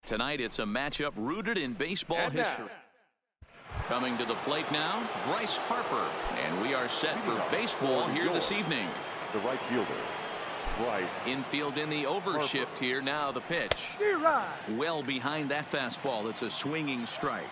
Tonight, it's a matchup rooted in baseball history. Coming to the plate now, Bryce Harper. And we are set for baseball here this evening. The right fielder, Bryce. Infield in the overshift here. Now the pitch. Well behind that fastball. It's a swinging strike.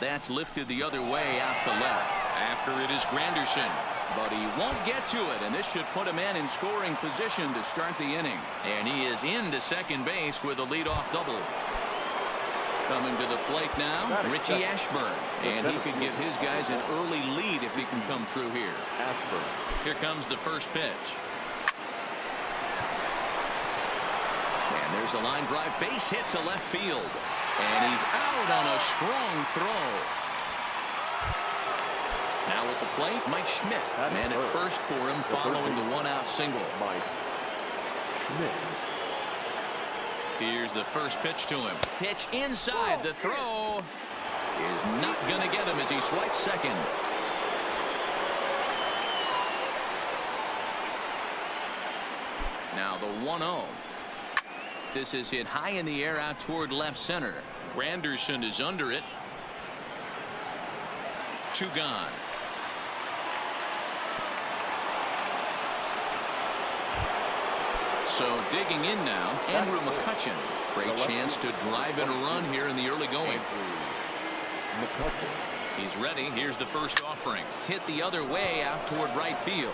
That's lifted the other way out to left. After it is Granderson. But he won't get to it, and this should put a man in scoring position to start the inning. And he is into second base with a leadoff double. Coming to the plate now, Richie Ashburn. And he could give his guys an early lead if he can come through here. Here comes the first pitch. And there's a line drive. Base hit to left field. And he's out on a strong throw. Now at the plate, Mike Schmidt. Man at first for him following the one-out single. Mike Schmidt. Here's the first pitch to him. Pitch inside. The throw is not going to get him as he swipes second. Now the 1-0. This is hit high in the air out toward left center. Granderson is under it. 2 gone. So digging in now, Andrew McCutchen. Great chance to drive in a run here in the early going. He's ready. Here's the first offering. Hit the other way out toward right field.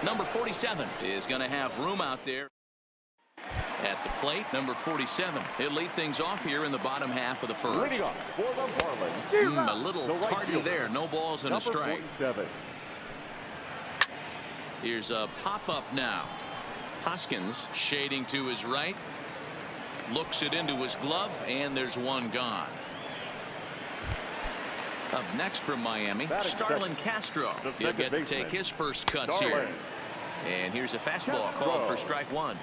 Number 47 is going to have room out there. At the plate, number 47. He'll lead things off here in the bottom half of the first. A little tardy there. No balls and a strike. Here's a pop-up now. Hoskins shading to his right. Looks it into his glove, and there's one gone. Up next from Miami, Starlin Castro. He'll get to take his first cuts here. And here's a fastball called for strike 1.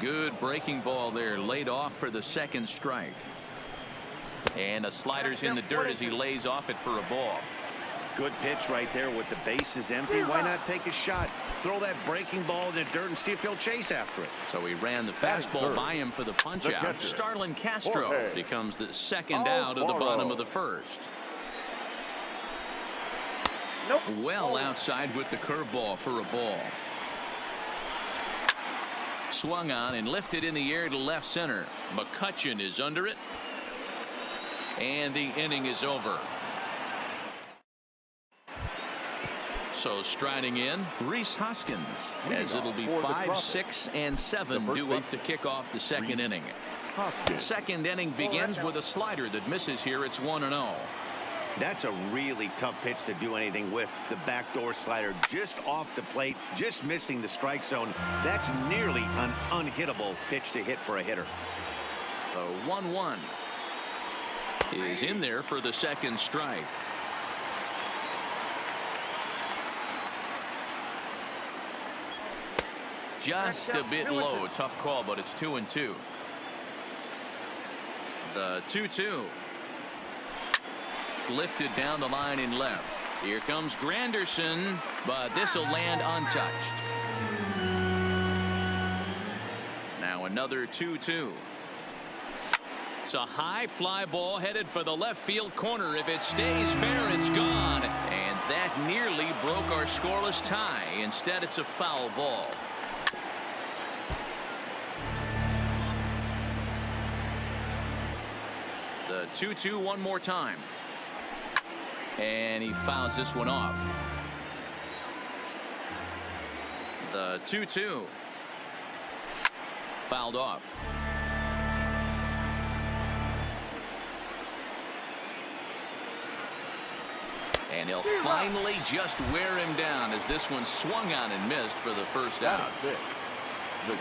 Good breaking ball there, laid off for the second strike. And a slider's in the dirt as he lays off it for a ball. Good pitch right there with the bases empty. Why not take a shot? Throw that breaking ball in the dirt and see if he'll chase after it. So he ran the fastball by him for the punch out. Starlin Castro becomes the second out of the bottom of the first. Well outside with the curveball for a ball. Swung on and lifted in the air to left center. McCutchen is under it. And the inning is over. So striding in, Rhys Hoskins, as it'll be 5, 6, and 7 due up to kick off the second inning. Second inning begins with a slider that misses here. It's 1-0. That's a really tough pitch to do anything with. The backdoor slider just off the plate, just missing the strike zone. That's nearly an unhittable pitch to hit for a hitter. The 1-1 is in there for the second strike. Just a bit low. Tough call, but it's 2-2. The 2-2. Lifted down the line in left. Here comes Granderson, but this will land untouched. Now another 2-2. It's a high fly ball headed for the left field corner. If it stays fair, it's gone. And that nearly broke our scoreless tie. Instead, it's a foul ball. The 2-2 one more time. And he fouls this one off. The 2-2 fouled off. And he'll finally just wear him down as this one swung on and missed for the first out.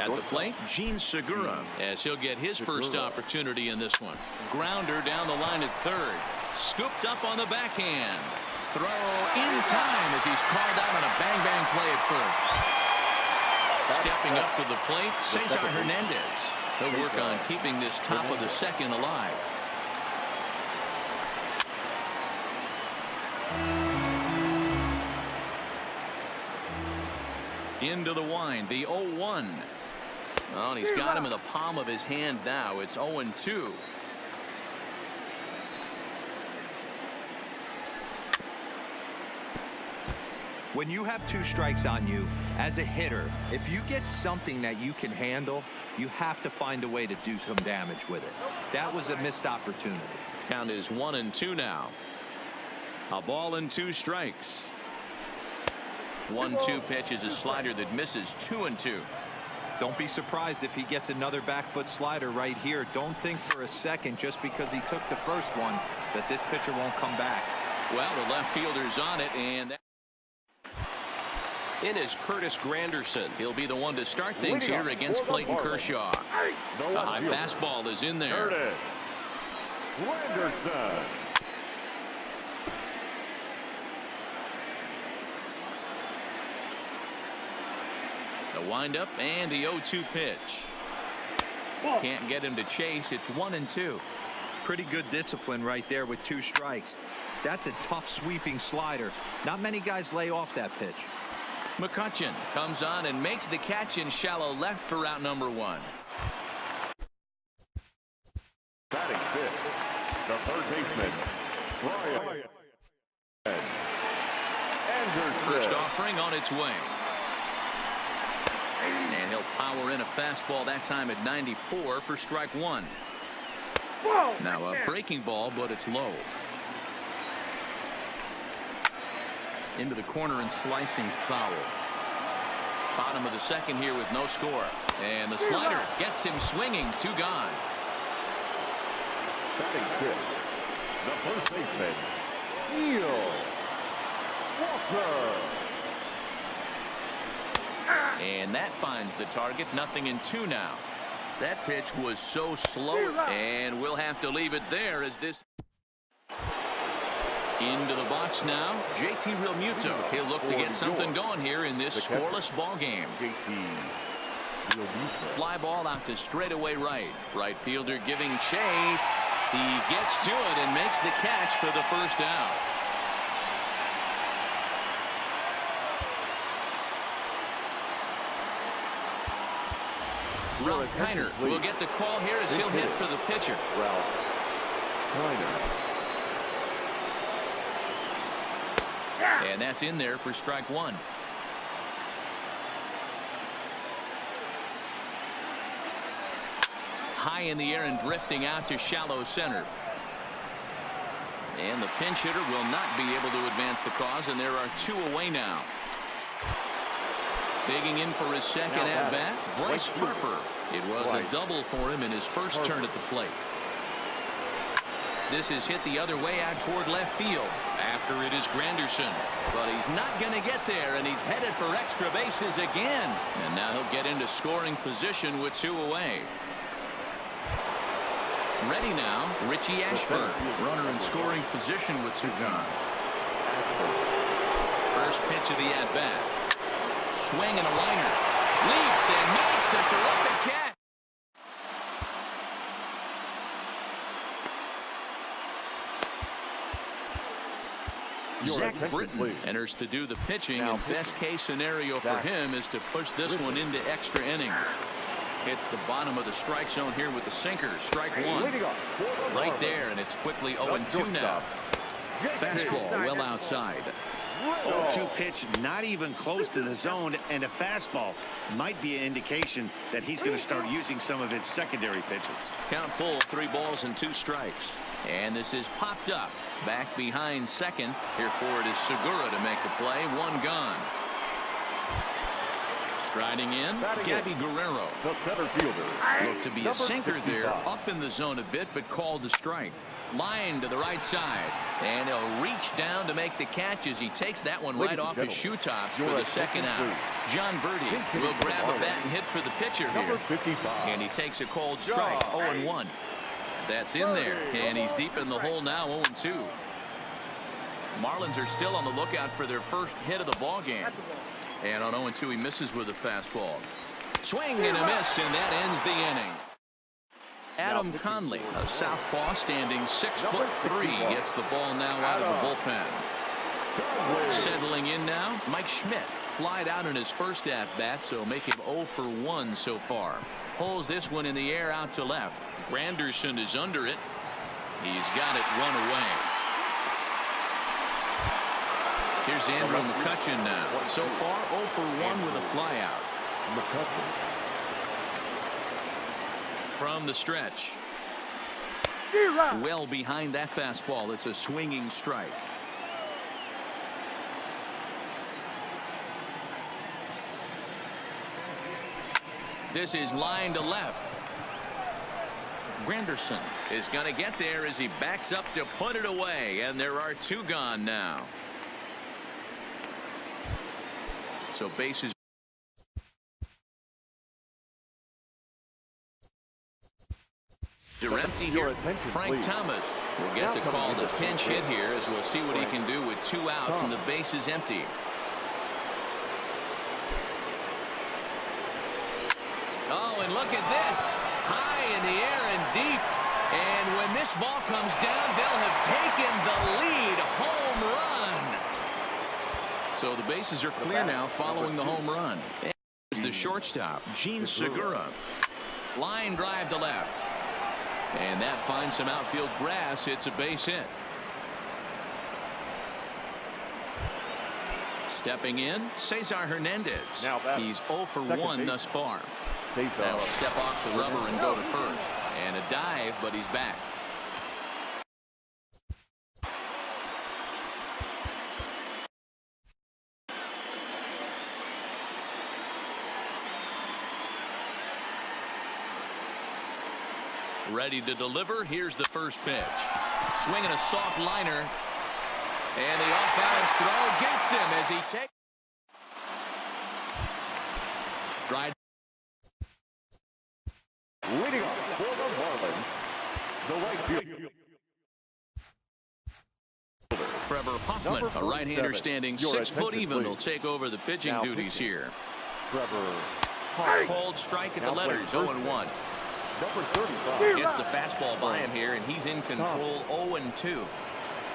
At the plate, Gene Segura, as he'll get his first opportunity in this one. Grounder down the line at third. Scooped up on the backhand. Throw in time as he's called out on a bang-bang play at first. Stepping up to the plate, Cesar Hernandez. He'll work on keeping this top of the second alive. Into the wind, the 0-1. Oh, and he's got him in the palm of his hand now. It's 0-2. When you have 2 strikes on you, as a hitter, if you get something that you can handle, you have to find a way to do some damage with it. That was a missed opportunity. Count is 1-2 now. A ball and 2 strikes. 1-2 pitch is a slider that misses. 2-2. Don't be surprised if he gets another back foot slider right here. Don't think for a second, just because he took the first one, that this pitcher won't come back. Well, the left fielder's on it, and in is Curtis Granderson. He'll be the one to start things here against Clayton Kershaw. The high fastball is in there. Curtis Granderson. The windup and the 0-2 pitch. Can't get him to chase. It's 1-2. Pretty good discipline right there with 2 strikes. That's a tough sweeping slider. Not many guys lay off that pitch. McCutchen comes on and makes the catch in shallow left for out number 1. Batting fifth, the third baseman, Brian Anderson. First offering on its way. And he'll power in a fastball that time at 94 for strike 1. Now a breaking ball, but it's low. Into the corner and slicing foul. Bottom of the second here with no score. And the slider gets him swinging. 2 gone. Batting fifth, the first baseman, Neil Walker. And that finds the target. 0-2 now. That pitch was so slow, and we'll have to leave it there as this. Into the box now, JT Realmuto. He'll look to get something going here in this scoreless ball game. Fly ball out to straightaway right. Right fielder giving chase. He gets to it and makes the catch for the first out. Ralph Kiner will get the call here as he'll hit for the pitcher. Ralph Kiner. And that's in there for strike 1. High in the air and drifting out to shallow center. And the pinch hitter will not be able to advance the cause, and there are 2 away now. Digging in for his second at-bat, Bryce Harper. It was a double for him in his first turn at the plate. This is hit the other way out toward left field. After it is Granderson. But he's not going to get there, and he's headed for extra bases again. And now he'll get into scoring position with 2 away. Ready now, Richie Ashburn. Runner in scoring position with 2 gone. First pitch of the at-bat. Swing and a liner. Leaps and makes a terrific catch. Zach Britton enters to do the pitching, and best case scenario for him is to push this one into extra innings. Hits the bottom of the strike zone here with the sinker. Strike 1. Right there, and it's quickly 0-2 now. Fastball well outside. 0-2 pitch, not even close to the zone, and a fastball might be an indication that he's going to start using some of his secondary pitches. Count full, 3 balls and 2 strikes. And this is popped up. Back behind second. Here for it is Segura to make the play. 1 gone. Striding in, Gabby Guerrero. The center fielder. Looked to be a sinker there, up in the zone a bit, but called to strike. Line to the right side, and he'll reach down to make the catch as he takes that one right off his shoe tops for the second out. John Verdi will grab a bat and hit for the pitcher here. And he takes a cold strike. 0-1. That's in there, and he's deep in the hole now. 0-2. Marlins are still on the lookout for their first hit of the ball game. And on 0-2, he misses with a fastball. Swing and a miss, and that ends the inning. Adam Conley, a southpaw standing 6'3", gets the ball now out of the bullpen. Settling in now, Mike Schmidt. flied out in his first at-bat, so make him 0 for 1 so far. Pulls this one in the air out to left. Granderson is under it. He's got it run away. Here's Andrew McCutchen now. So far 0 for 1 with a flyout. From the stretch. Well behind that fastball. It's a swinging strike. This is line to left. Granderson is going to get there as he backs up to put it away, and there are 2 gone now. So bases are empty here. Frank Thomas will get the call to pinch hit here, as we'll see what he can do with 2 out and the base is empty. Oh, and look at this. High in the air and deep. And when this ball comes down, they'll have taken the lead. Home run. So the bases are clear now following the home run. And the shortstop, Gene Segura. Line drive to left. And that finds some outfield grass. It's a base hit. Stepping in, Cesar Hernandez. He's 0 for 1 thus far. Now he'll step off the rubber and go to first. And a dive, but he's back. Ready to deliver. Here's the first pitch. Swinging a soft liner. And the off-balance throw gets him as he takes. Stride. Leading off for the Marlins, the right fielder, Trevor Hoffman, a right-hander standing 6 foot even, will take over the pitching duties here. Trevor Called strike at the letters, 0-1. Number 35 gets the fastball by him here, and he's in control, 0-2.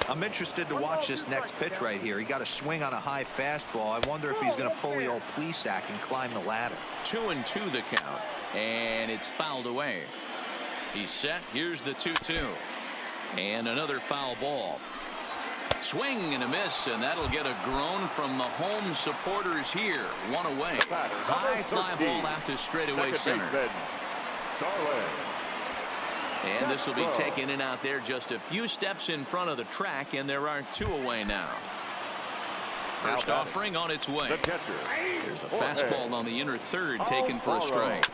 I'm interested to watch this next pitch right here. He got a swing on a high fastball. I wonder if he's going to pull the old Plesac and climb the ladder. 2-2 the count, and it's fouled away. He's set. Here's the 2-2, and another foul ball. Swing and a miss, and that'll get a groan from the home supporters here. 1 away. High fly ball out to straightaway center. And this will be taken in out there just a few steps in front of the track, and there are 2 away now. First offering on its way. There's a fastball on the inner third taken for a strike.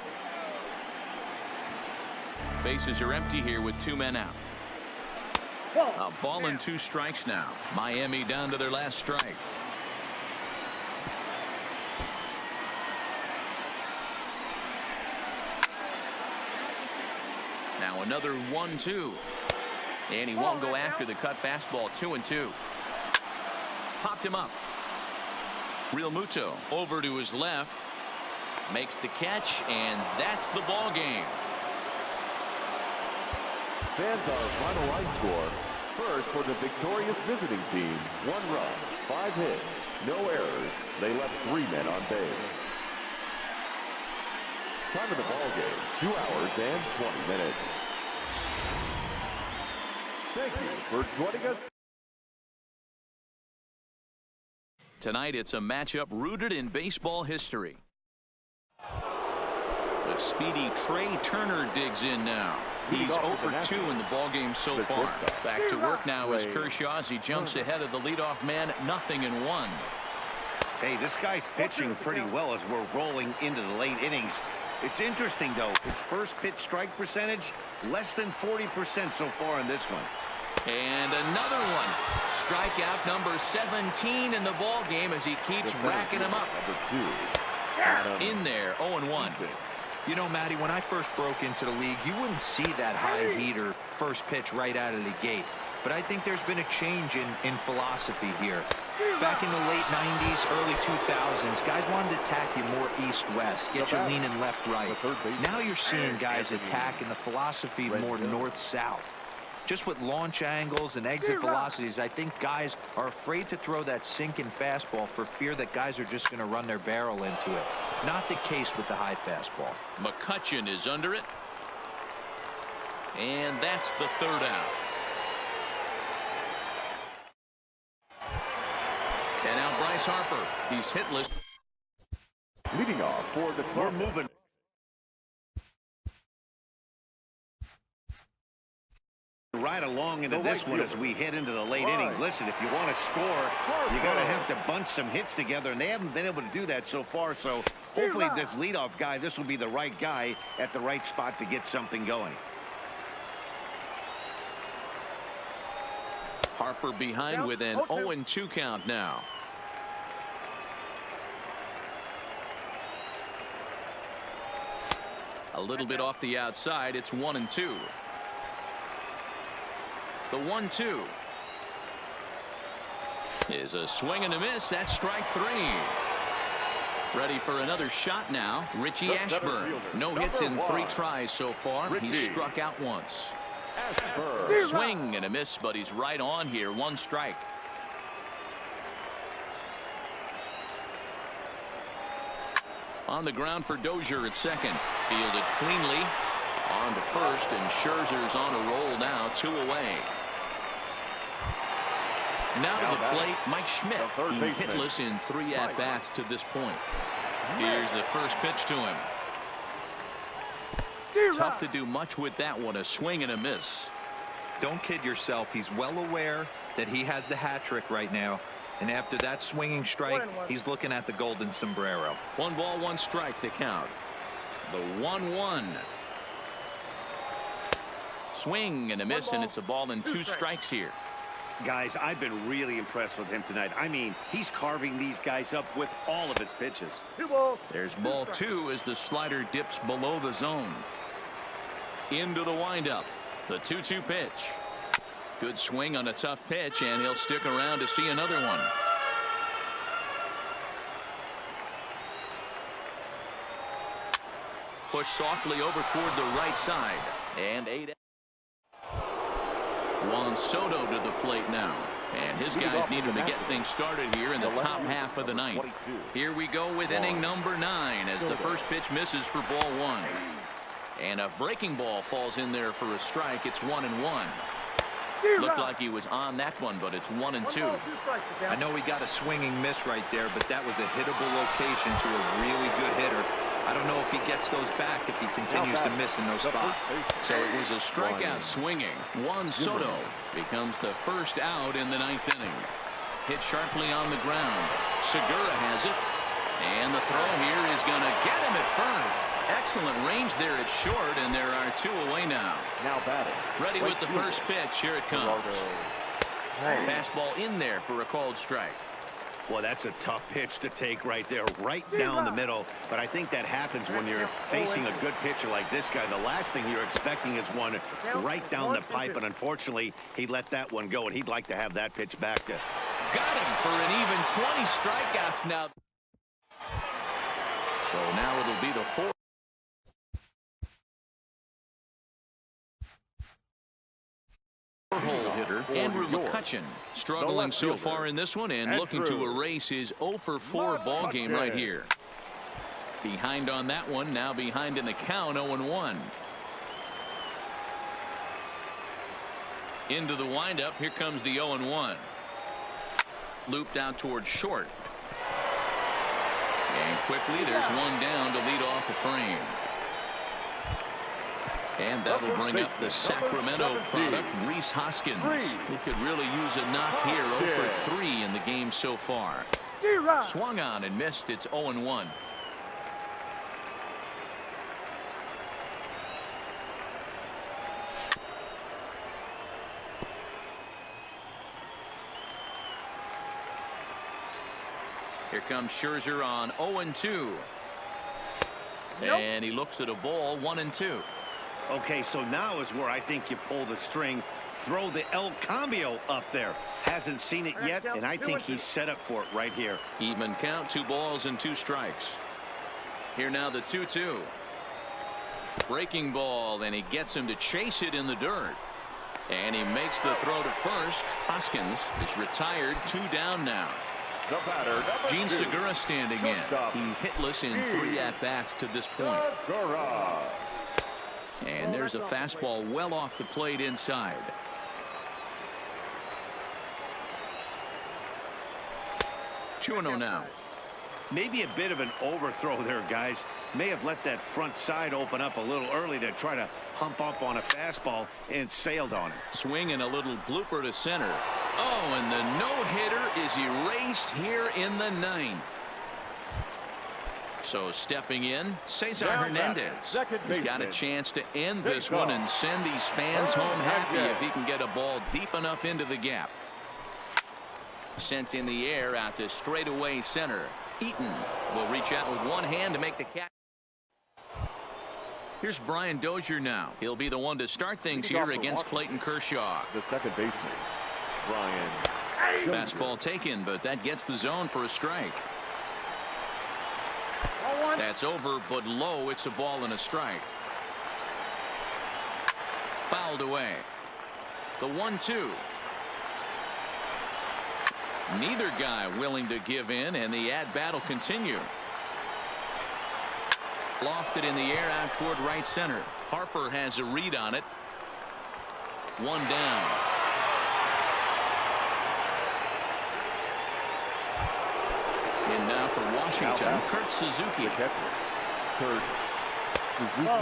Bases are empty here with 2 men out. A ball and 2 strikes now. Miami down to their last strike. Now another 1-2. And he won't go after the cut fastball. 2-2. Popped him up. Real Muto over to his left. Makes the catch, and that's the ball game. Fans our final line score. First for the victorious visiting team, 1 run, 5 hits, no errors. They left 3 men on base. Time of the ball game, 2 hours and 20 minutes. Thank you for joining us. Tonight it's a matchup rooted in baseball history. The speedy Trey Turner digs in now. He's 0 for 2 in the ballgame so far. Back to work now as Kershaw as he jumps ahead of the leadoff man. 0-1. Hey, this guy's pitching pretty well as we're rolling into the late innings. It's interesting, though. His first pitch strike percentage, less than 40% so far in this one. And another one. Strikeout number 17 in the ballgame as he keeps racking them up. In there, 0-1. You know, Matty, when I first broke into the league, you wouldn't see that high heater first pitch right out of the gate. But I think there's been a change in philosophy here. Back in the late 90s, early 2000s, guys wanted to attack you more east-west, get you leaning left-right. Now you're seeing guys attack in the philosophy more north-south. Just with launch angles and exit velocities, I think guys are afraid to throw that sinking fastball for fear that guys are just going to run their barrel into it. Not the case with the high fastball. McCutchen is under it. And that's the third out. And now Bryce Harper. He's hitless. Leading off for the club. We're moving. Right along into this one as we head into the late innings. Listen, if you want to score, you got to have to bunch some hits together, and they haven't been able to do that so far. So hopefully this leadoff guy, this will be the right guy at the right spot to get something going. Harper behind with an 0-2 count now. A little bit off the outside. It's 1-2. The 1-2 is a swing and a miss. That's strike three. Ready for another shot now. Richie Ashburn. No hits in 3 tries so far. He's struck out once. Swing and a miss, but he's right on here. 1 strike. On the ground for Dozier at second. Fielded cleanly. On to first, and Scherzer's on a roll now. 2 away. Now to the plate, Mike Schmidt. He's hitless in 3 at-bats to this point. Here's the first pitch to him. Tough to do much with that one. A swing and a miss. Don't kid yourself. He's well aware that he has the hat trick right now. And after that swinging strike, he's looking at the golden sombrero. 1 ball, 1 strike to count. The 1-1. Swing and a miss, and it's a ball and 2 strikes here. Guys, I've been really impressed with him tonight. I mean, he's carving these guys up with all of his pitches. There's ball 2 as the slider dips below the zone. Into the windup. The 2-2 pitch. Good swing on a tough pitch, and he'll stick around to see another one. Push softly over toward the right side. And 8. Juan Soto to the plate now. And his guys need him to get things started here in the top half of the ninth. Here we go with inning number 9 as the first pitch misses for ball 1. And a breaking ball falls in there for a strike. It's 1-1. Looked like he was on that one, but it's 1-2. I know he got a swinging miss right there, but that was a hittable location to a really good hitter. I don't know if he gets those back if he continues to miss in those spots. So it was a strikeout swinging. Juan Soto becomes the first out in the 9th inning. Hit sharply on the ground. Segura has it. And the throw here is going to get him at first. Excellent range there at short, and there are 2 away now. Now batting. Ready with the first pitch. Here it comes. Fastball in there for a called strike. Well, that's a tough pitch to take right there, right down the middle. But I think that happens when you're facing a good pitcher like this guy. The last thing you're expecting is one right down the pipe, and unfortunately, he let that one go, and he'd like to have that pitch back to. Got him for an even 20 strikeouts now. So now it'll be the 4th. Hole hitter Andrew McCutchen struggling so far in this one and looking to erase his 0-for-4 ball game right here. Behind on that one, now behind in the count. 0-1. Into the windup. Here comes the 0-1. Looped out towards short. And quickly there's one down to lead off the frame. And that'll bring up the Sacramento product, Rhys Hoskins. He could really use a knock here. 0-for-3 in the game so far. Swung on and missed. It's 0-1. Here comes Scherzer on 0-2. And he looks at a ball. 1-2. Okay, so now is where I think you pull the string, throw the El Cambio up there. Hasn't seen it yet, and I think he's set up for it right here. Even count. 2 balls and 2 strikes. Here now the 2-2. Breaking ball, and he gets him to chase it in the dirt. And he makes the throw to first. Hoskins is retired. 2 down now. The batter, Gene Segura standing in. He's hitless in 3 at-bats to this point. And there's a fastball well off the plate inside. Two and 0 now. Maybe a bit of an overthrow there, guys. May have let that front side open up a little early to try to hump up on a fastball and sailed on it. Swing and a little blooper to center. Oh, and the no-hitter is erased here in the 9th. So stepping in, Cesar Hernandez. He's got a chance to end this one and send these fans home happy if he can get a ball deep enough into the gap. Sent in the air out to straightaway center. Eaton will reach out with one hand to make the catch. Here's Brian Dozier now. He'll be the one to start things here against Clayton Kershaw. The second baseman, Brian. Fastball taken, but that gets the zone for a strike. That's over, but low. It's a ball and a strike. Fouled away. The 1-2. Neither guy willing to give in, and the at-bat will continue. Lofted in the air out toward right center. Harper has a read on it. 1 down. In now for Washington, Kurt Suzuki.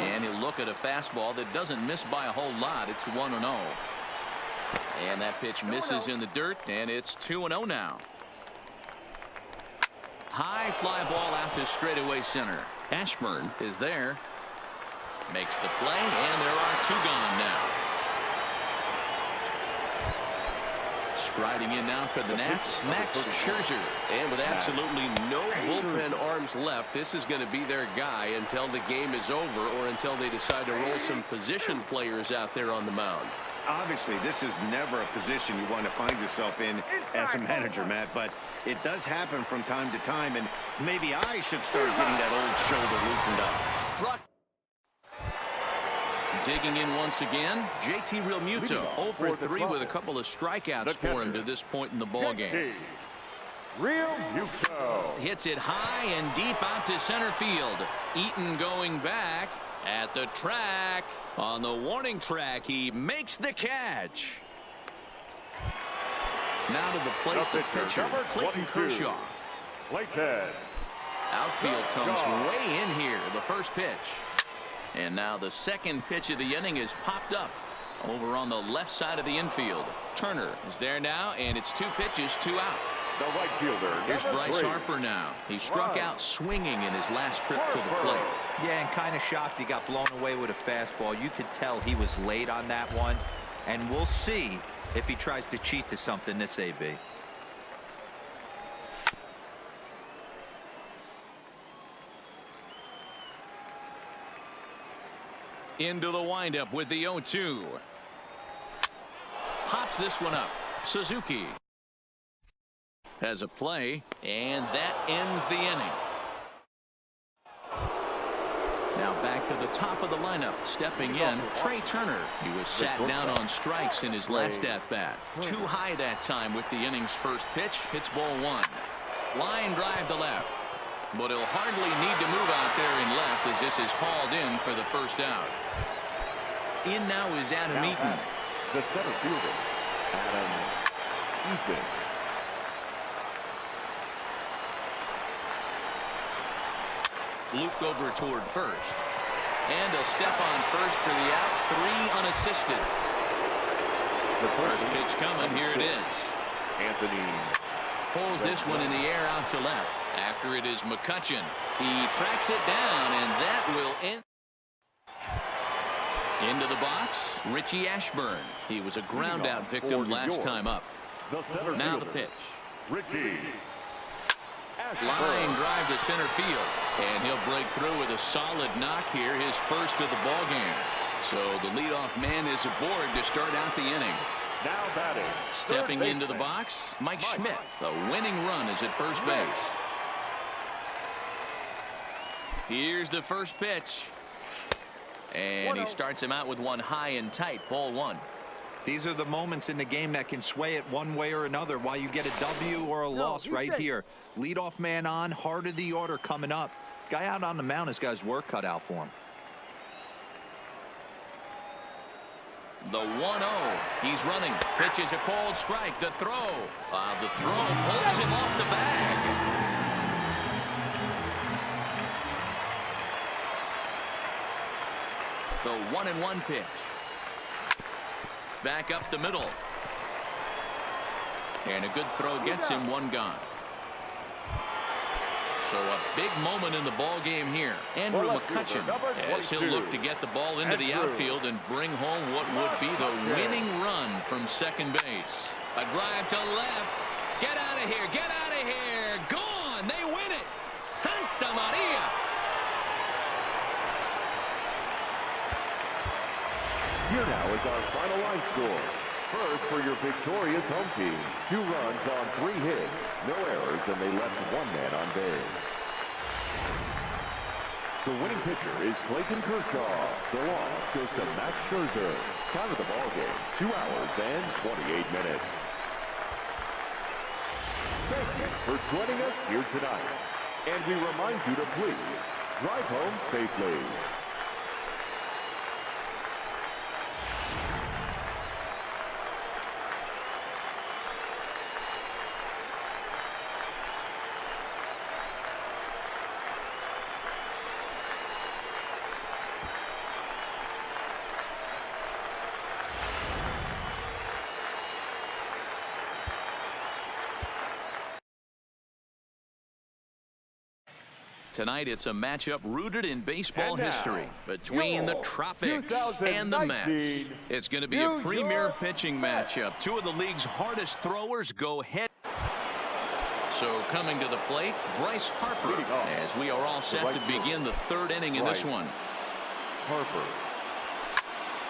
And he'll look at a fastball that doesn't miss by a whole lot. It's 1-0. And that pitch misses in the dirt, and it's 2-0 now. High fly ball out to straightaway center. Ashburn is there. Makes the play, and there are 2 gone now. Striding in now for the Nats, Max Scherzer. And with absolutely no bullpen arms left, this is going to be their guy until the game is over or until they decide to roll some position players out there on the mound. Obviously, this is never a position you want to find yourself in as a manager, Matt, but it does happen from time to time, and maybe I should start getting that old shoulder loosened up. Struck. Digging in once again, JT Realmuto, 0-for-3 with a couple of strikeouts for him to this point in the ballgame. Realmuto hits it high and deep out to center field. Eaton going back at the track. On the warning track, he makes the catch. Now to the plate, the pitcher, Clayton Kershaw. Outfield comes way in here, the first pitch. And now the second pitch of the inning is popped up over on the left side of the infield. Turner is there now, and it's 2 pitches, 2 out. The right fielder. Here's Bryce Harper now. He struck out swinging in his last trip to the plate. Yeah, and kind of shocked he got blown away with a fastball. You could tell he was late on that one. And we'll see if he tries to cheat to something this AB. Into the windup with the 0-2. Hops this one up. Suzuki has a play, and that ends the inning. Now back to the top of the lineup. Stepping in, Trey Turner. He was sat down on strikes in his last at-bat. Too high that time with the inning's first pitch. Hits ball 1. Line drive to left. But he'll hardly need to move out there in left as this is hauled in for the first out. In now is Adam Eaton. The center fielder, Adam Eaton. Looped over toward first. And a step on first for the out. 3 unassisted. The first pitch coming. Here it is. Anthony pulls this one in the air out to left. After it is McCutchen. He tracks it down, and that will end. Into the box, Richie Ashburn. He was a ground-out victim last time up. Now the pitch. Richie Line drive to center field, and he'll break through with a solid knock here, his first of the ball game. So the leadoff man is aboard to start out the inning. Now batting. Stepping into the box, Mike Schmidt. The winning run is at first base. Here's the first pitch. And he starts him out with one high and tight. Ball 1. These are the moments in the game that can sway it one way or another, why you get a W or a loss right here. Leadoff man on, heart of the order coming up. Guy out on the mound has got his work cut out for him. The 1-0. He's running. Pitches a cold strike. The throw. The throw pulls him off the bag. The 1-1 pitch. Back up the middle. And a good throw gets him one gone. So a big moment in the ball game here. Andrew McCutchen, as he'll look to get the ball into the outfield and bring home what would be the winning run from second base. A drive to left. Get out of here. Get out of here. Gone. They win it. Santa Maria. Here now is our final line score. First, for your victorious home team, 2 runs on 3 hits, no errors, and they left 1 man on base. The winning pitcher is Clayton Kershaw. The loss goes to Max Scherzer. Time of the ball game, 2 hours and 28 minutes. Thank you for joining us here tonight. And we remind you to please drive home safely. Tonight, it's a matchup rooted in baseball history between the Tropics and the Mets. It's going to be a premier pitching matchup. 2 of the league's hardest throwers go head. So coming to the plate, Bryce Harper, as we are all set to begin the 3rd inning in this one. Harper.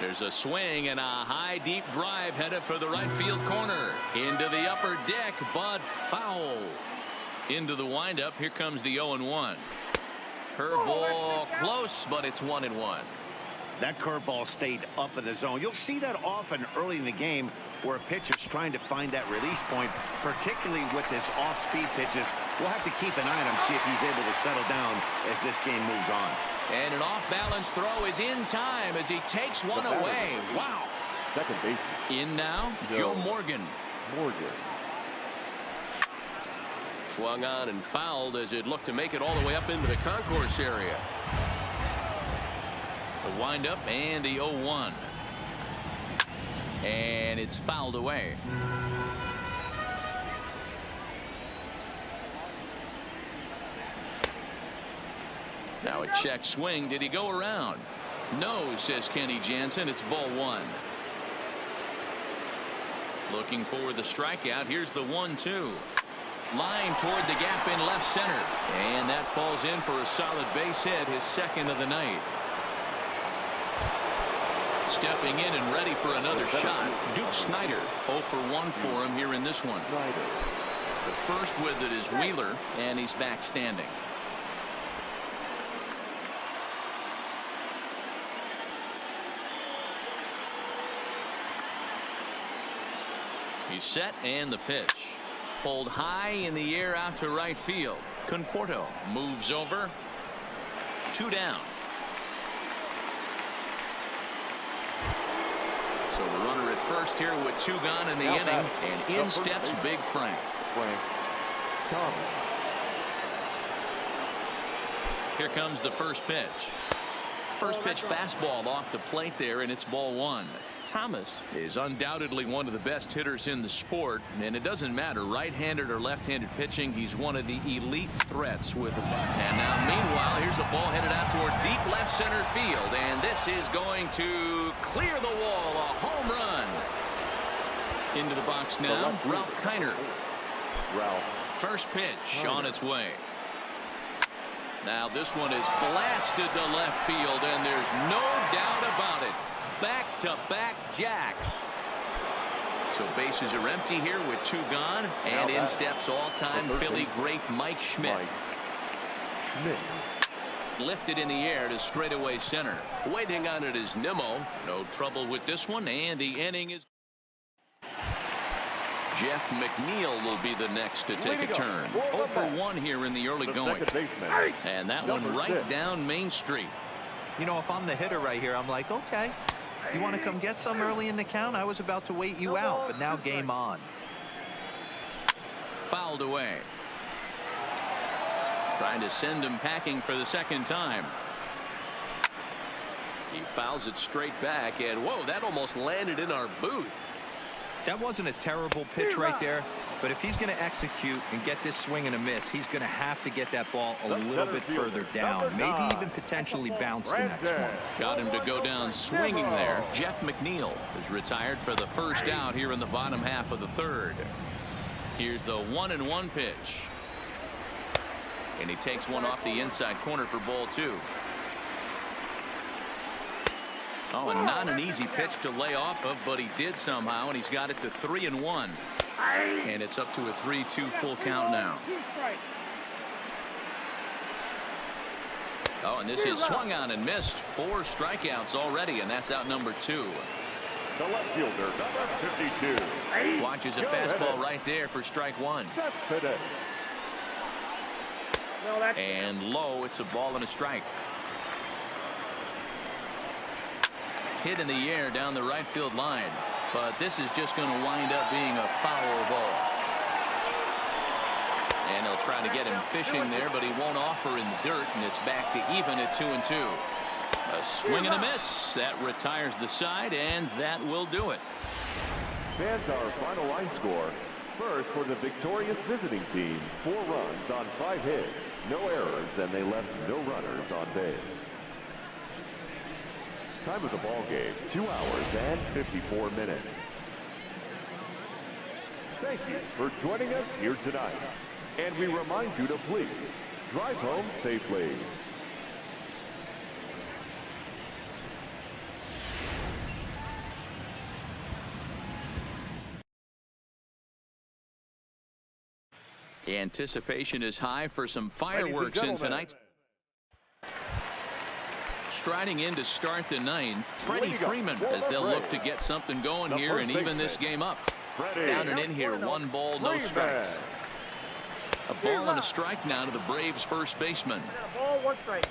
There's a swing and a high deep drive headed for the right field corner. Into the upper deck, but foul. Into the windup. Here comes the 0-1. Curveball close, but it's 1-1. That curveball stayed up in the zone. You'll see that often early in the game where a pitcher's trying to find that release point, particularly with his off-speed pitches. We'll have to keep an eye on him, see if he's able to settle down as this game moves on. And an off-balance throw is in time as he takes one away. Wow. Second baseman. In now, Joe Morgan. Swung on and fouled as it looked to make it all the way up into the concourse area. The windup and the 0-1. And it's fouled away. Now a check swing. Did he go around? No, says Kenny Jansen. It's ball 1. Looking for the strikeout. Here's the 1-2. Line toward the gap in left center. And that falls in for a solid base hit, his 2nd of the night. Stepping in and ready for another shot, Duke Snider. 0 for 1 for him here in this one. The first with it is Wheeler, and he's back standing. He's set, and the pitch. Pulled high in the air out to right field. Conforto moves over. 2 down. So the runner at first here with 2 gone in the inning, and in steps Big Frank. Here comes the first pitch. First pitch fastball off the plate there, and it's ball 1. Thomas is undoubtedly one of the best hitters in the sport, and it doesn't matter right-handed or left-handed pitching. He's one of the elite threats with the bat. And now meanwhile, here's a ball headed out toward deep left center field, and this is going to clear the wall. A home run. Into the box now, Ralph Kiner. First pitch on its way. Now this one is blasted to left field, and there's no doubt about it. Back-to-back jacks. So bases are empty here with 2 gone, and in steps all-time Philly great Mike Schmidt. Lifted in the air to straightaway center. Waiting on it is Nimmo. No trouble with this one, and the inning is Jeff McNeil will be the next to take a turn. 0 for 1 here in the early going. And that one right down Main Street. You know, if I'm the hitter right here, I'm like, okay, you want to come get some early in the count? I was about to wait you out, but now game on. Fouled away. Trying to send him packing for the second time. He fouls it straight back, and whoa, that almost landed in our booth. That wasn't a terrible pitch right there, but if he's going to execute and get this swing and a miss, he's going to have to get that ball a little bit further down, maybe even potentially bounce the next one. Got him to go down swinging there. Jeff McNeil is retired for the first out here in the bottom half of the third. Here's the 1-1 pitch. And he takes one off the inside corner for ball 2. Oh, and not an easy pitch to lay off of, but he did somehow, and he's got it to 3-1. And it's up to a 3-2 full count now. Oh, and this is swung on and missed. 4 strikeouts already, and that's out number 2. The left fielder, number 52. Watches a fastball right there for strike 1. And low, it's a ball and a strike. Hit in the air down the right field line, but this is just going to wind up being a foul ball. And they'll try to get him fishing there, but he won't offer in the dirt, and it's back to even at 2-2. A swing and a miss. That retires the side, and that will do it. Fans, our final line score. First for the victorious visiting team, 4 runs on 5 hits, no errors, and they left no runners on base. Time of the ball game, 2 hours and 54 minutes. Thank you for joining us here tonight. And we remind you to please drive home safely. Anticipation is high for some fireworks in tonight's. Striding in to start the 9th, Freddie Freeman, as they'll look to get something going here and even this game up. Down and in here, 1 ball, no strikes. A ball and a strike now to the Braves first baseman.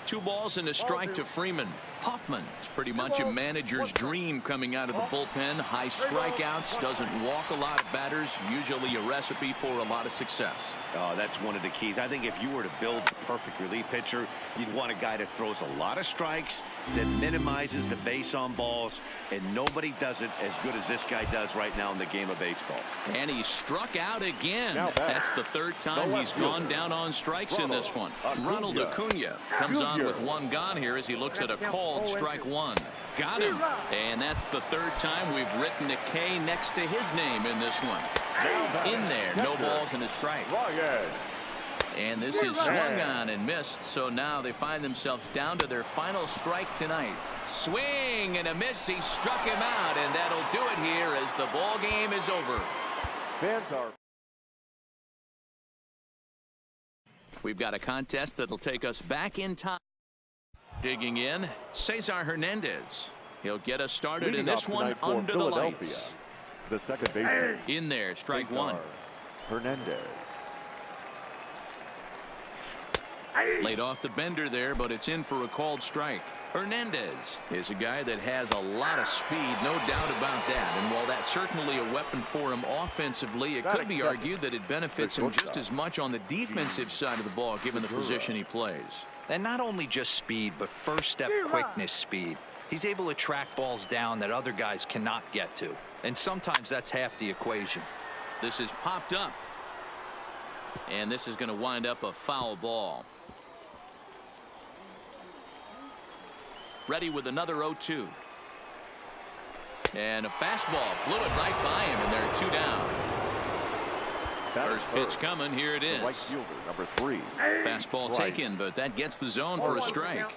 2 balls and a strike to Freeman. Hoffman is pretty much a manager's dream coming out of the bullpen. High strikeouts, doesn't walk a lot of batters, usually a recipe for a lot of success. Oh, that's one of the keys. I think if you were to build the perfect relief pitcher, you'd want a guy that throws a lot of strikes, that minimizes the base on balls, and nobody does it as good as this guy does right now in the game of baseball. And he struck out again. That's the 3rd time he's gone down on strikes in this one. Ronald Acuna comes on with 1 gone here as he looks at a called strike 1. Got him. And that's the 3rd time we've written a K next to his name in this one. In there, no balls and a strike. And this is swung on and missed, so now they find themselves down to their final strike tonight. Swing and a miss. He struck him out, and that'll do it here as the ball game is over. We've got a contest that'll take us back in time. Digging in, Cesar Hernandez. He'll get us started in this one under the lights. The second baseman. In there, strike 1. Hernandez. Laid off the bender there, but it's in for a called strike. Hernandez is a guy that has a lot of speed, no doubt about that. And while that's certainly a weapon for him offensively, it could be argued that it benefits him just as much on the defensive side of the ball, given the position he plays. And not only just speed, but first step quickness speed. He's able to track balls down that other guys cannot get to. And sometimes that's half the equation. This is popped up. And this is going to wind up a foul ball. Ready with another 0-2. And a fastball blew it right by him, and there are 2 down. First pitch coming. Here it is. Right fielder, number 3. Fastball taken, but that gets the zone for a strike.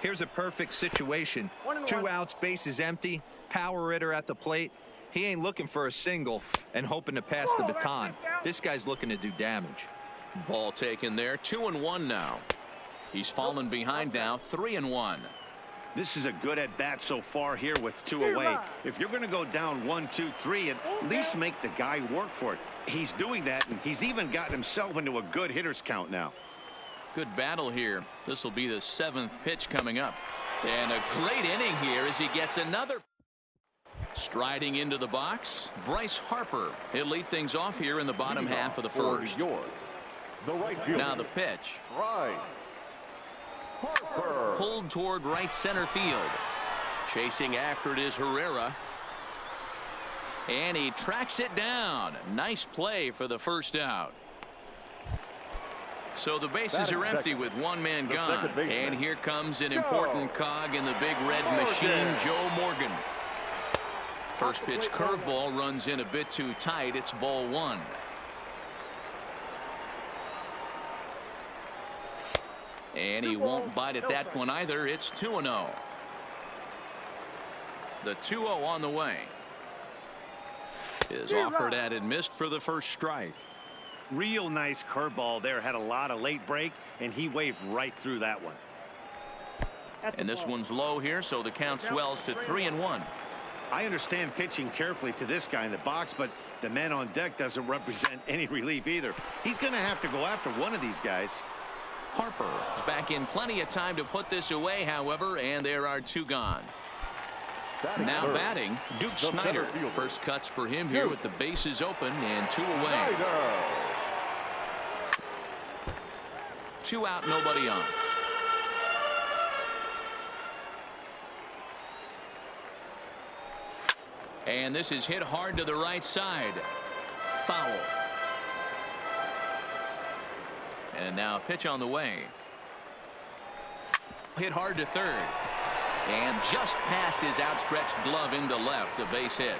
Here's a perfect situation. 2 outs, base is empty. Power hitter at the plate. He ain't looking for a single and hoping to pass the baton. This guy's looking to do damage. Ball taken there. 2-1 now. He's fallen behind now. 3-1. This is a good at-bat so far here with 2 away. If you're going to go down 1, 2, 3, at least make the guy work for it. He's doing that, and he's even gotten himself into a good hitter's count now. Good battle here. This will be the 7th pitch coming up. And a great inning here as he gets another. Striding into the box, Bryce Harper. He'll lead things off here in the bottom half of the first. Now the pitch. Harper. Pulled toward right center field. Chasing after it is Herrera. And he tracks it down. Nice play for the first out. So the bases are empty with 1 man gone. And here comes an important cog in the big red machine, Joe Morgan. First pitch curveball runs in a bit too tight. It's ball 1. And he won't bite at that one either. It's 2-0. The 2-0 on the way. Is offered at and missed for the first strike. Real nice curveball there. Had a lot of late break, and he waved right through that one. And this one's low here, so the count swells to 3-1. I understand pitching carefully to this guy in the box, but the man on deck doesn't represent any relief either. He's going to have to go after one of these guys. Harper is back in plenty of time to put this away, however, and there are 2 gone. Now batting, Duke Snider. First cuts for him here with the bases open and 2 away. 2 out, nobody on. And this is hit hard to the right side. Foul. And now a pitch on the way. Hit hard to third. And just past his outstretched glove into left, a base hit.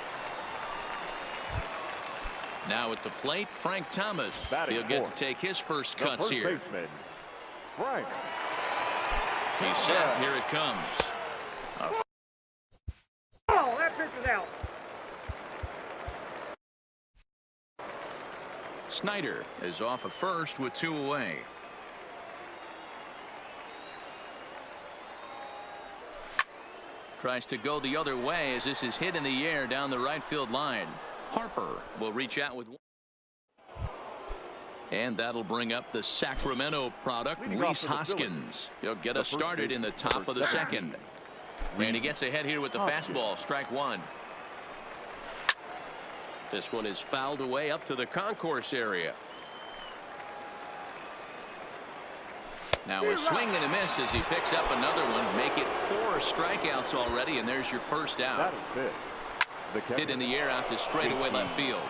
Now at the plate, Frank Thomas. He'll get to take his first cuts here. Frank. He's set. Here it comes. Oh, that pitch is out. Snyder is off at first with 2 away. Tries to go the other way as this is hit in the air down the right field line. Harper will reach out with 1. And that'll bring up the Sacramento product, Rhys Hoskins. He'll get us started in the top of the second. And he gets ahead here with the fastball, strike 1. This one is fouled away up to the concourse area. Now a swing and a miss as he picks up another one. Make it 4 strikeouts already, and there's your first out. Hit in the air out to straightaway left field.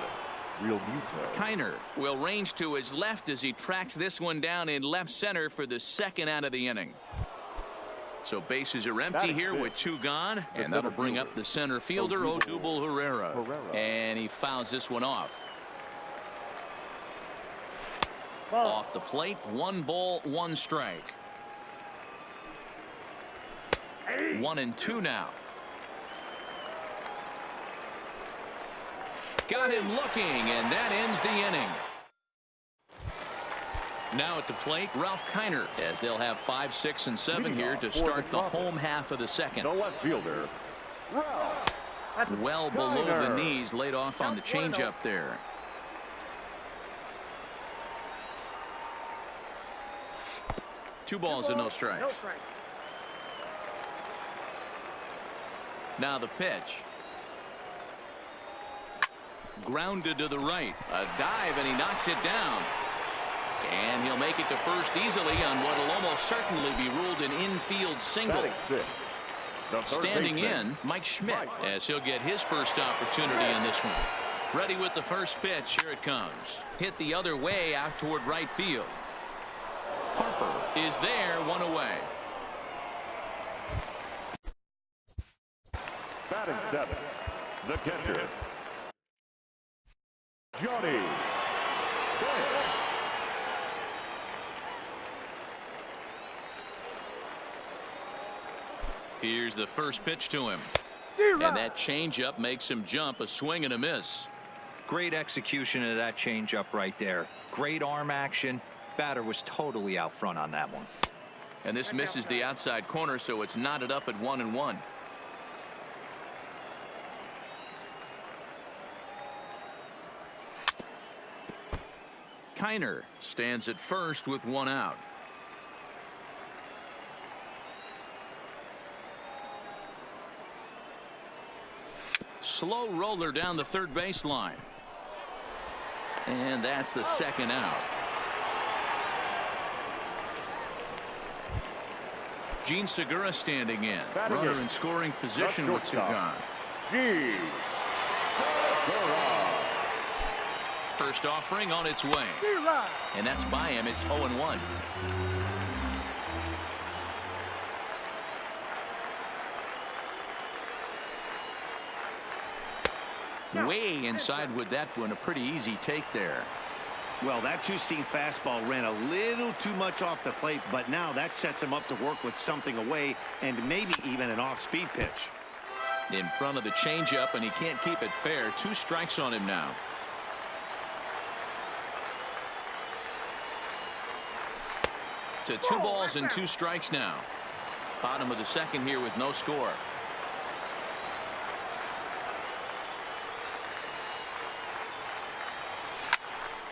Kiner will range to his left as he tracks this one down in left center for the 2nd out of the inning. So bases are empty here with 2 gone, and that'll bring up the center fielder, Odubel Herrera. And he fouls this one off. Off the plate, 1 ball, 1 strike. 1-2 now. Got him looking, and that ends the inning. Now at the plate, Ralph Kiner, as they'll have 5, 6, and 7 here to start the home half of the second. The left fielder, Ralph. Well below the knees, laid off on the changeup there. Two balls and no strikes. Now the pitch. Grounded to the right. A dive, and he knocks it down. And he'll make it to first easily on what will almost certainly be ruled an infield single. Standing in, Mike Schmidt, as he'll get his first opportunity in this one. Ready with the first pitch. Here it comes. Hit the other way out toward right field. Harper is there, 1 away. Batting 7, the catcher, Johnny. Here's the first pitch to him. And that changeup makes him jump, a swing and a miss. Great execution of that changeup right there. Great arm action. Batter was totally out front on that one. And this misses the outside corner, so it's knotted up at 1-1. Kiner stands at first with one out. Slow roller down the third baseline. And that's the second out. Gene Segura standing in. Runner in scoring position with two gone. First offering on its way. And that's by him. It's 0-1. Way inside with that one. A pretty easy take there. Well, that two-seam fastball ran a little too much off the plate, but now that sets him up to work with something away and maybe even an off-speed pitch. In front of the changeup, and he can't keep it fair. 2 strikes on him now. To 2 balls and 2 strikes now. Bottom of the second here with no score.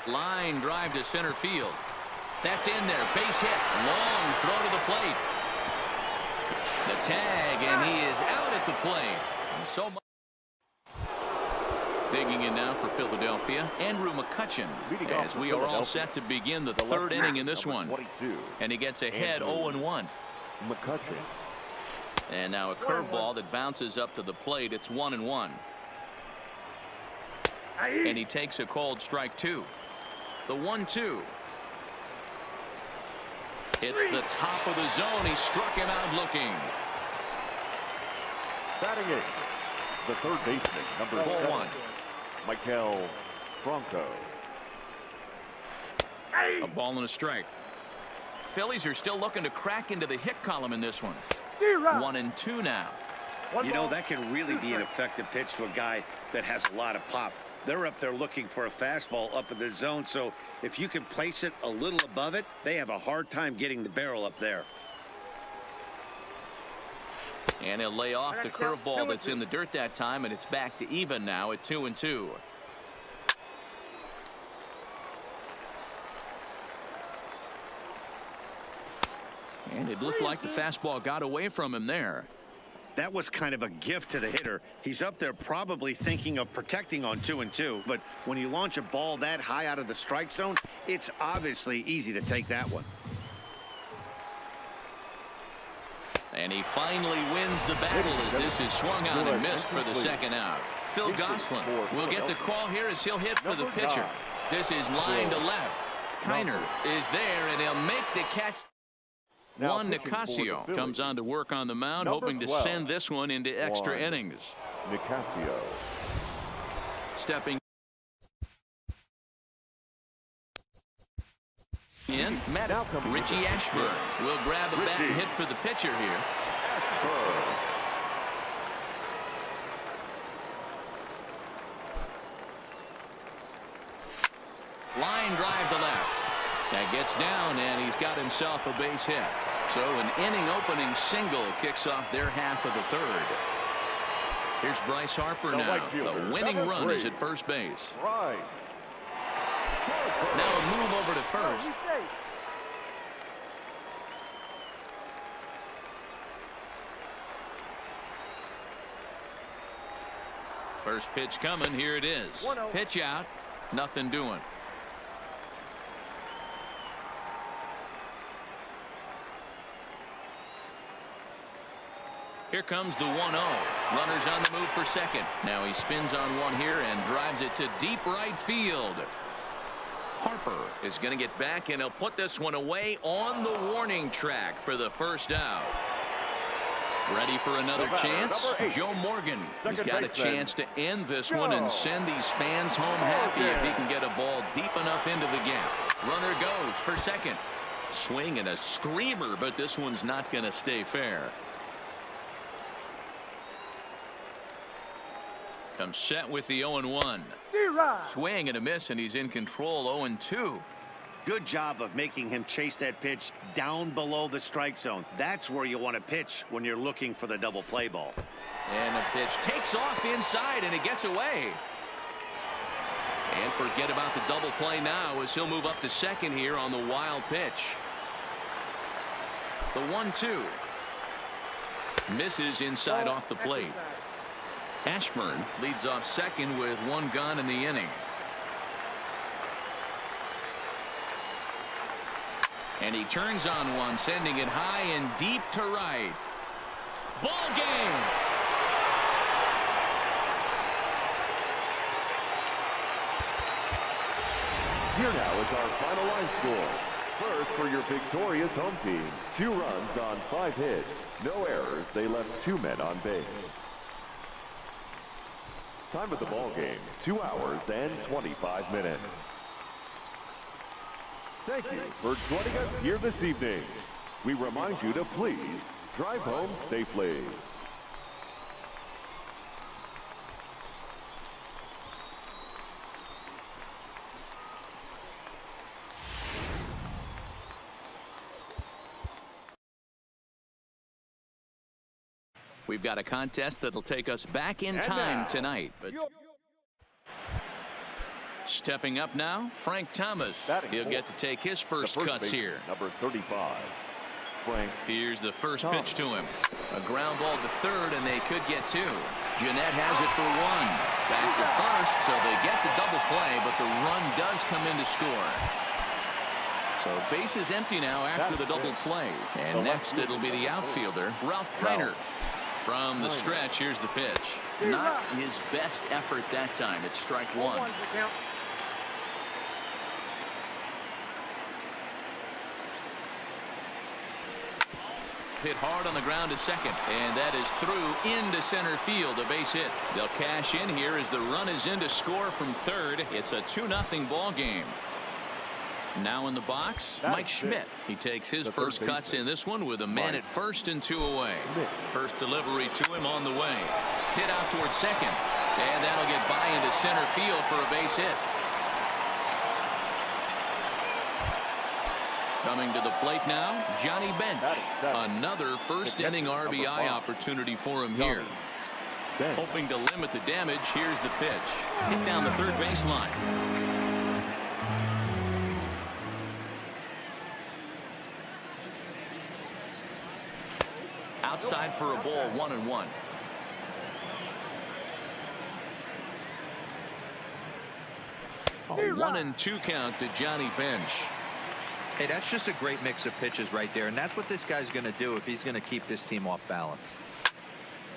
Line drive to center field. That's in there. Base hit. Long throw to the plate. The tag, and he is out at the plate. And so much. Digging in now for Philadelphia, Andrew McCutchen, as we are all set to begin the third inning in this one. And he gets ahead 0-1. McCutchen. And now a curveball that bounces up to the plate. It's 1-1. And he takes a called strike 2. The 1-2. Hits the top of the zone. He struck him out looking. Batting 8, the third baseman, number 1, Michael Franco. A ball and a strike. Phillies are still looking to crack into the hit column in this one. 1-2 now. You know, that can really be an effective pitch to a guy that has a lot of pop. They're up there looking for a fastball up in the zone, so if you can place it a little above it, they have a hard time getting the barrel up there. And he'll lay off the curveball that's in the dirt that time, and it's back to even now at 2-2. And it looked like the fastball got away from him there. That was kind of a gift to the hitter. He's up there probably thinking of protecting on 2-2, but when you launch a ball that high out of the strike zone, it's obviously easy to take that one. And he finally wins the battle as this is swung on and missed for the second out. Phil Gosselin will get the call here as he'll hit for the pitcher. This is line to left. Kiner is there, and he'll make the catch. Juan Nicasio comes on to work on the mound, hoping to send this one into extra innings. Nicasio. Stepping in, Richie Ashburn will grab a bat and hit for the pitcher here. Line drive to left. That gets down, and he's got himself a base hit. So an inning opening single kicks off their half of the third. Here's Bryce Harper now. The winning run is at first base. Now a move over to first. First pitch coming. Here it is. Pitch out. Nothing doing. Here comes the 1-0. Runners on the move for second. Now he spins on one here and drives it to deep right field. Harper is going to get back, and he'll put this one away on the warning track for the first out. Ready for another chance? Joe Morgan has got a chance to end this one and send these fans home happy if he can get a ball deep enough into the gap. Runner goes for second. Swing and a screamer, but this one's not going to stay fair. Comes set with the 0-1. Swing and a miss, and he's in control. 0-2. Good job of making him chase that pitch down below the strike zone. That's where you want to pitch when you're looking for the double play ball. And the pitch takes off inside, and it gets away. And forget about the double play now as he'll move up to second here on the wild pitch. The 1-2. Misses inside off the plate. Ashburn leads off second with one gone in the inning. And he turns on one, sending it high and deep to right. Ball game. Here now is our final line score. First, for your victorious home team, 2 runs on 5 hits. No errors. They left 2 men on base. Time of the ball game, 2 hours and 25 minutes. Thank you for joining us here this evening. We remind you to please drive home safely. We've got a contest that'll take us back in time tonight. But stepping up now, Frank Thomas. He'll get to take his first cuts here. Number 35. Frank. Here's the first pitch to him. A ground ball to third, and they could get 2. Jeanette has it for 1. Back to first, so they get the double play, but the run does come in to score. So base is empty now after the double play. And next it'll be the outfielder, Ralph Kiner. From the stretch, here's the pitch. Not his best effort that time. It's strike 1. Hit hard on the ground to second, and that is through into center field, a base hit. They'll cash in here as the run is in to score from third. It's a 2-0 ball game. Now in the box, Mike Schmidt. He takes his first cuts in this one with a man at first and 2 away. First delivery to him on the way. Hit out towards second, and that'll get by into center field for a base hit. Coming to the plate now, Johnny Bench. Another first inning RBI opportunity for him here. Hoping to limit the damage, here's the pitch. Hit down the third baseline. Outside for a ball, 1-1. A 1-2 count to Johnny Bench. Hey, that's just a great mix of pitches right there, and that's what this guy's going to do if he's going to keep this team off balance.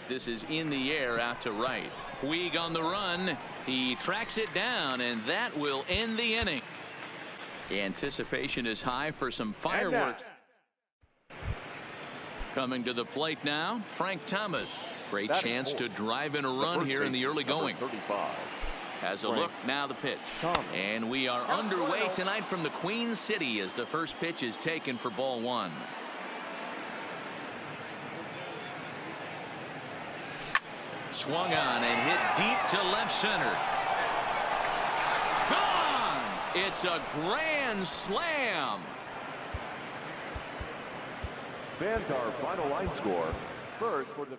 This is in the air out to right. Puig on the run. He tracks it down, and that will end the inning. The anticipation is high for some fireworks. Coming to the plate now, Frank Thomas. Great chance to drive in a run here in the early going. 35. Has a look, now the pitch. And we are underway tonight from the Queen City as the first pitch is taken for ball 1. Swung on and hit deep to left center. Gone! It's a grand slam. Fans, our final line score. First for the